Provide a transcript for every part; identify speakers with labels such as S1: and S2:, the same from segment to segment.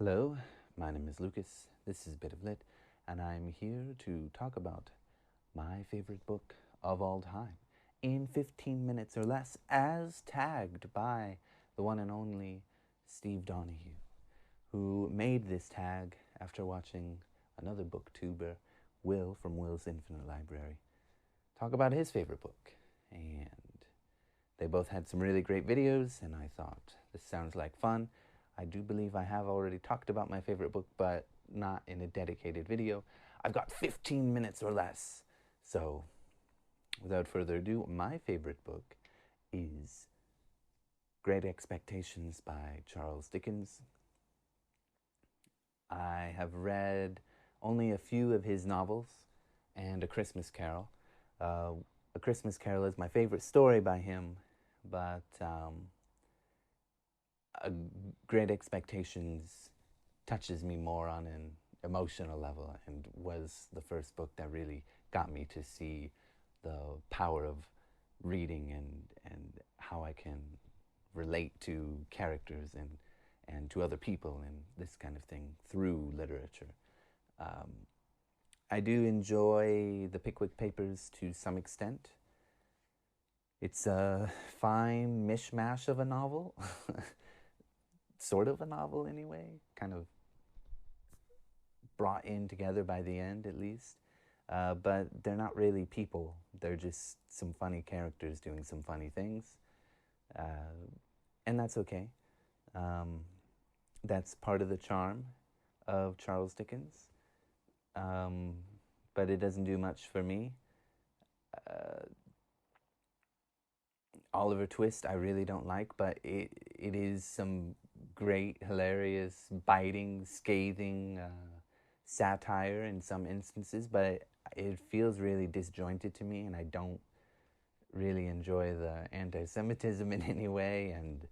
S1: Hello, my name is Lucas. This is Bit of Lit, and I'm here to talk about my favorite book of all time in 15 minutes or less, as tagged by the one and only Steve Donahue, who made this tag after watching another booktuber, Will from Will's Infinite Library, talk about his favorite book. And they both had some really great videos, and I thought, this sounds like fun. I do believe I have already talked about my favorite book, but not in a dedicated video. I've got 15 minutes or less. So, without further ado, my favorite book is Great Expectations by Charles Dickens. I have read only a few of his novels and A Christmas Carol. A Christmas Carol is my favorite story by him, but Great Expectations touches me more on an emotional level and was the first book that really got me to see the power of reading and how I can relate to characters and to other people and this kind of thing through literature. I do enjoy the Pickwick Papers to some extent. It's a fine mishmash of a novel. Sort of a novel anyway, kind of brought in together by the end at least. But they're not really people. They're just some funny characters doing some funny things. And that's okay. That's part of the charm of Charles Dickens. But it doesn't do much for me. Oliver Twist I really don't like, but it is some great, hilarious, biting, scathing satire in some instances, but it feels really disjointed to me, and I don't really enjoy the anti-Semitism in any way, and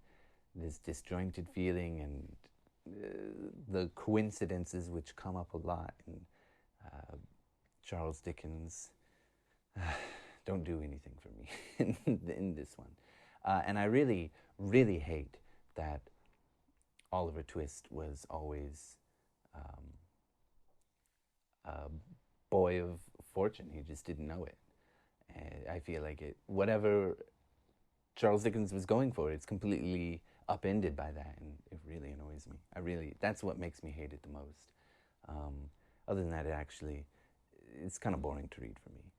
S1: this disjointed feeling, and the coincidences which come up a lot in Charles Dickens don't do anything for me in this one. And I really, really hate that Oliver Twist was always a boy of fortune. He just didn't know it. And I feel like whatever Charles Dickens was going for, it's completely upended by that, and it really annoys me. That's what makes me hate it the most. Other than that, it's kind of boring to read for me.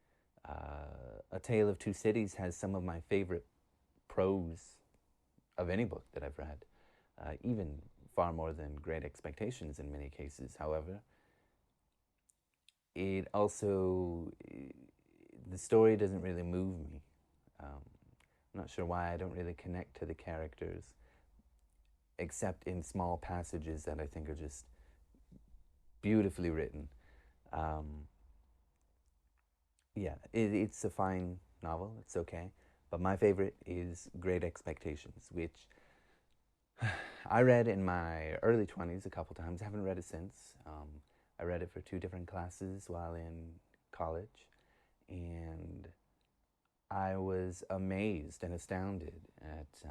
S1: A Tale of Two Cities has some of my favorite prose of any book that I've read, even far more than Great Expectations in many cases. However, the story doesn't really move me. I'm not sure why I don't really connect to the characters, except in small passages that I think are just beautifully written. It's a fine novel. It's okay. But my favorite is Great Expectations, which I read in my early 20s a couple times. I haven't read it since. I read it for 2 different classes while in college, and I was amazed and astounded at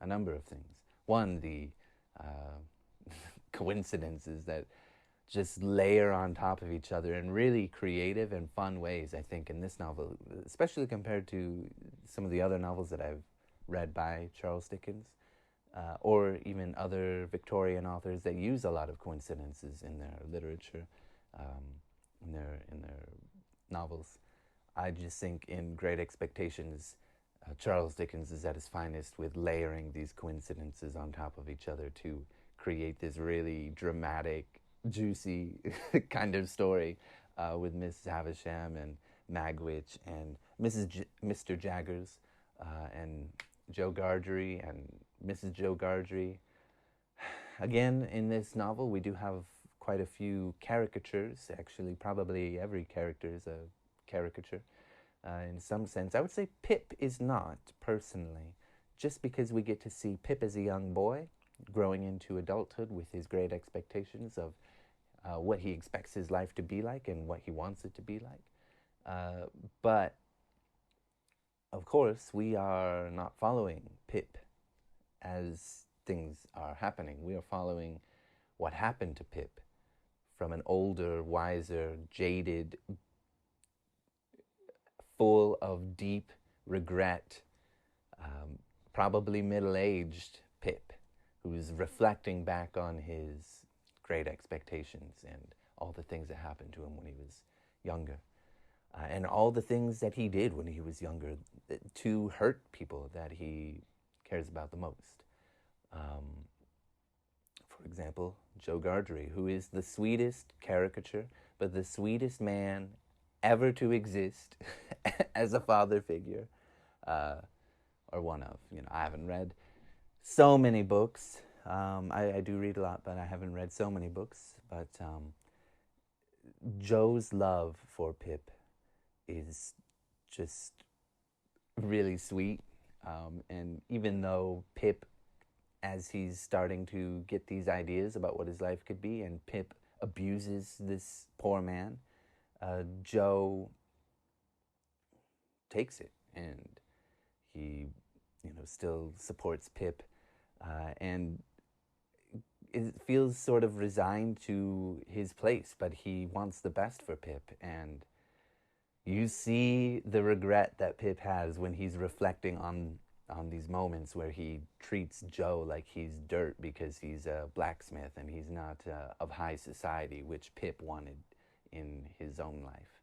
S1: a number of things. One, the coincidences that just layer on top of each other in really creative and fun ways, I think, in this novel, especially compared to some of the other novels that I've read by Charles Dickens, or even other Victorian authors that use a lot of coincidences in their literature, in their novels. I just think in Great Expectations, Charles Dickens is at his finest with layering these coincidences on top of each other to create this really dramatic, juicy kind of story with Miss Havisham and Magwitch and Mr. Jaggers and Joe Gargery and Mrs. Joe Gargery. Again, in this novel, we do have quite a few caricatures. Actually, probably every character is a caricature in some sense. I would say Pip is not, personally, just because we get to see Pip as a young boy growing into adulthood with his great expectations of what he expects his life to be like and what he wants it to be like. But, of course, we are not following Pip as things are happening. We are following what happened to Pip from an older, wiser, jaded, full of deep regret, probably middle-aged Pip, who's reflecting back on his great expectations and all the things that happened to him when he was younger. And all the things that he did when he was younger to hurt people that he cares about the most. For example, Joe Gargery, who is the sweetest caricature, but the sweetest man ever to exist as a father figure, or one of. I haven't read so many books. I do read a lot, but I haven't read so many books. But Joe's love for Pip is just really sweet. And even though Pip, as he's starting to get these ideas about what his life could be, and Pip abuses this poor man, Joe takes it, and he, still supports Pip, and it feels sort of resigned to his place, but he wants the best for Pip. And you see the regret that Pip has when he's reflecting on these moments where he treats Joe like he's dirt because he's a blacksmith and he's not of high society, which Pip wanted in his own life.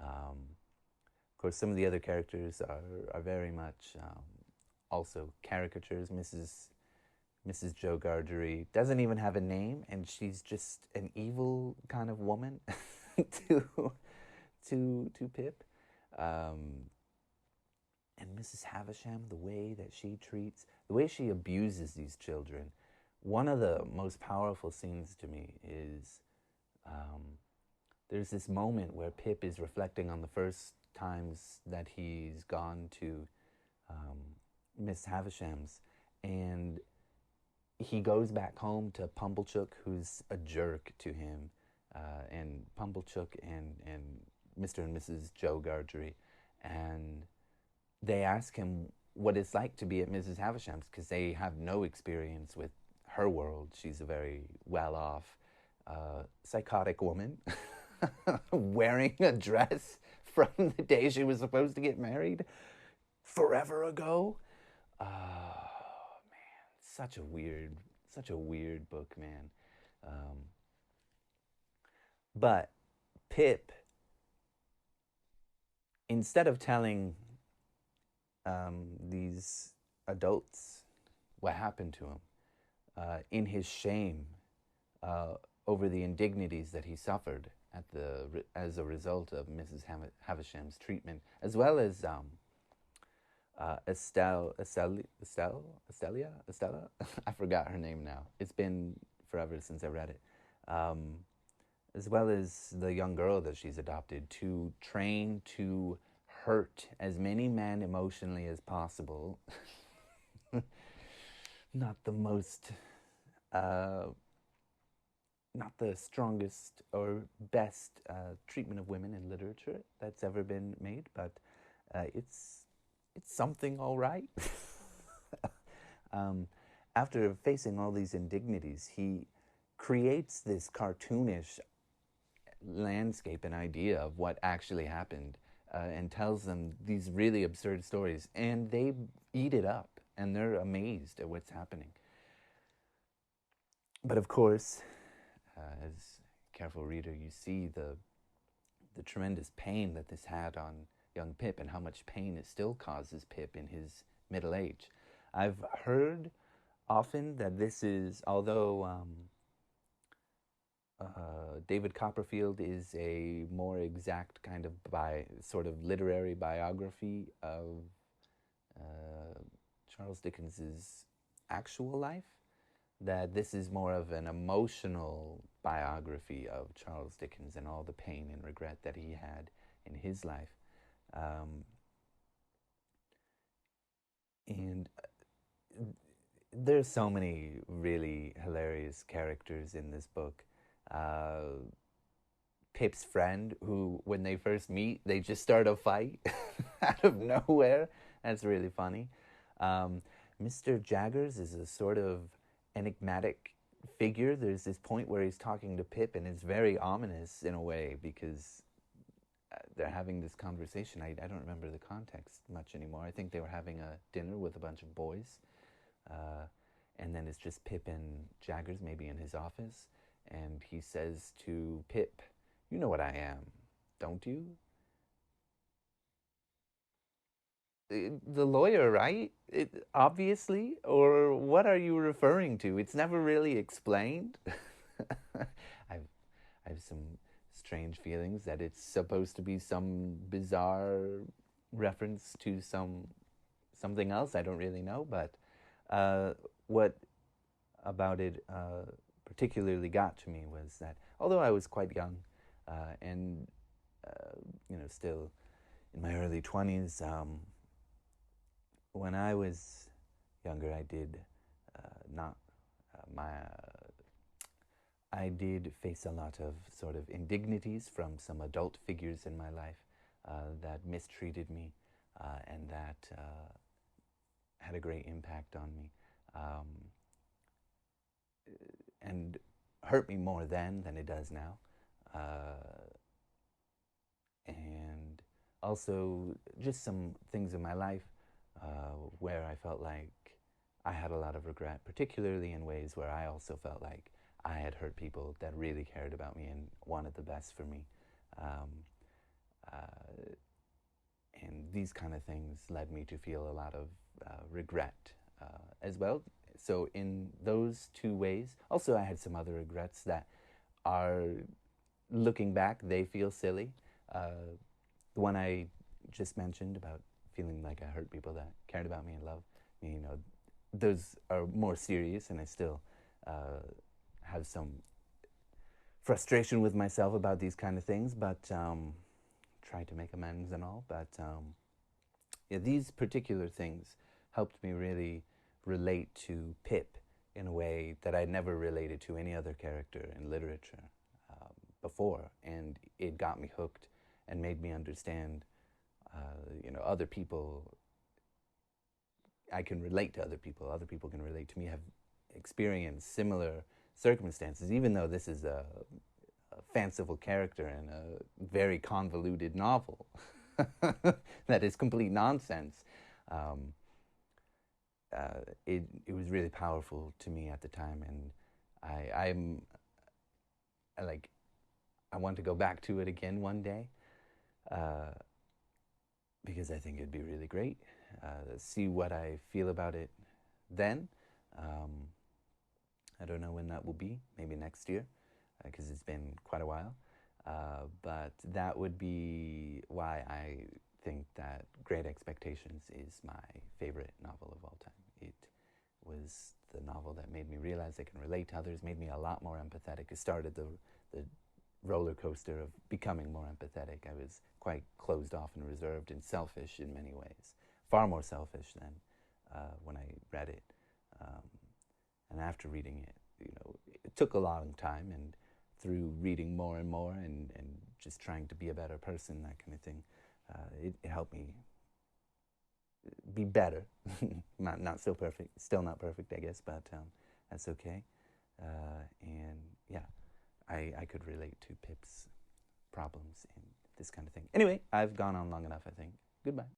S1: Of course, some of the other characters are very much also caricatures. Mrs. Joe Gargery doesn't even have a name, and she's just an evil kind of woman to Pip. And Mrs. Havisham, the way that she abuses these children. One of the most powerful scenes to me is there's this moment where Pip is reflecting on the first times that he's gone to Miss Havisham's, and he goes back home to Pumblechook, who's a jerk to him, and Pumblechook and Mr. and Mrs. Joe Gargery, and they ask him what it's like to be at Mrs. Havisham's because they have no experience with her world. She's a very well-off, psychotic woman wearing a dress from the day she was supposed to get married forever ago. Man, such a weird book, man. But Pip, instead of telling these adults what happened to him, in his shame over the indignities that he suffered as a result of Mrs. Havisham's treatment, as well as Estella, I forgot her name now. It's been forever since I read it. As well as the young girl that she's adopted, to train to hurt as many men emotionally as possible. Not the most, not the strongest or best treatment of women in literature that's ever been made, but it's something, all right. After facing all these indignities, he creates this cartoonish landscape and idea of what actually happened, and tells them these really absurd stories, and they eat it up, and they're amazed at what's happening. But of course, as a careful reader, you see the tremendous pain that this had on young Pip, and how much pain it still causes Pip in his middle age. I've heard often that this is, although David Copperfield is a more exact kind of sort of literary biography of Charles Dickens's actual life, that this is more of an emotional biography of Charles Dickens and all the pain and regret that he had in his life. And there's so many really hilarious characters in this book. Pip's friend, who, when they first meet, they just start a fight out of nowhere. That's really funny. Mr. Jaggers is a sort of enigmatic figure. There's this point where he's talking to Pip, and it's very ominous in a way because they're having this conversation. I don't remember the context much anymore. I think they were having a dinner with a bunch of boys, and then it's just Pip and Jaggers, maybe in his office, and he says to Pip, "You know what I am, don't you?" The lawyer, right? Obviously, or what are you referring to? It's never really explained. I've I have some strange feelings that it's supposed to be some bizarre reference to something else. I don't really know, but what about it particularly got to me was that although I was quite young and still in my early 20s, when I was younger, I did not my I did face a lot of sort of indignities from some adult figures in my life that mistreated me and that had a great impact on me and hurt me more then than it does now. And also just some things in my life where I felt like I had a lot of regret, particularly in ways where I also felt like I had hurt people that really cared about me and wanted the best for me. And these kind of things led me to feel a lot of regret as well. So in those two ways, also I had some other regrets that are, looking back, they feel silly. The one I just mentioned about feeling like I hurt people that cared about me and loved me, those are more serious, and I still have some frustration with myself about these kind of things, but try to make amends and all. But yeah, these particular things helped me really relate to Pip in a way that I never related to any other character in literature before, and it got me hooked and made me understand, other people. I can relate to other people. Other people can relate to me. Have experienced similar circumstances, even though this is a fanciful character in a very convoluted novel that is complete nonsense. It was really powerful to me at the time, and I want to go back to it again one day because I think it'd be really great. See what I feel about it then. I don't know when that will be, maybe next year, because it's been quite a while. But that would be why I think that Great Expectations is my favorite novel of all time. It was the novel that made me realize I can relate to others, made me a lot more empathetic. It started the roller coaster of becoming more empathetic. I was quite closed off and reserved and selfish in many ways, far more selfish than when I read it. And after reading it, it took a long time, and through reading more and more and just trying to be a better person, that kind of thing, it helped me be better. Not so perfect, still not perfect, I guess, but that's okay. And yeah, I could relate to Pip's problems and this kind of thing. Anyway, I've gone on long enough, I think. Goodbye.